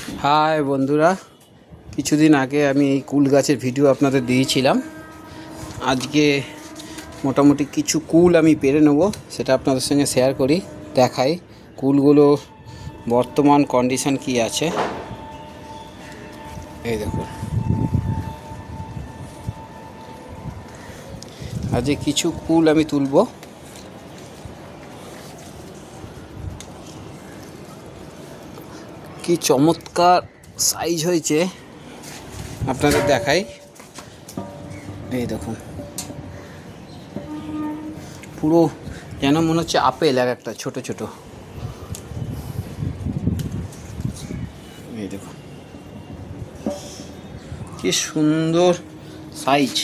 High বন্ধুরা, কিছুদিন আগে আমি এই কুল গাছের ভিডিও আপনাদের দিয়েছিলাম। আজকে মোটামুটি কিছু কুল আমি পেরে নেব, সেটা আপনাদের সঙ্গে শেয়ার করি, দেখাই কুলগুলো বর্তমান কন্ডিশন কি আছে। এই দেখুন, আজকে কিছু কুল আমি তুলব। কি চমৎকার সাইজ হয়েছে আপনাদের দেখাই। এই দেখুন, পুরো যেন মনে হচ্ছে আপেল, এক একটা ছোট ছোট। এই দেখুন কি সুন্দর সাইজ,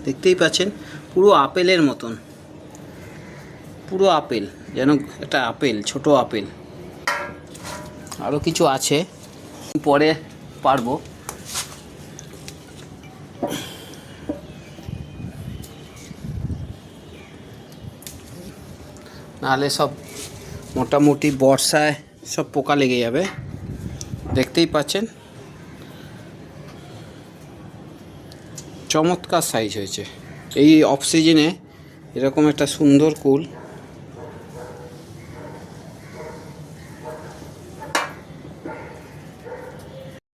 দেখতেই পাচ্ছেন, পুরো আপেলের মতন, পুরো আপেল, যেন একটা আপেল, ছোট আপেল। আরও কিছু আছে, পরে পারবো। নাহলে সব মোটামুটি বর্ষায় সব পোকা লেগে যাবে। দেখতেই পাচ্ছেন চমৎকার সাইজ হয়েছে। এই অফ সিজনে এরকম একটা সুন্দর কুল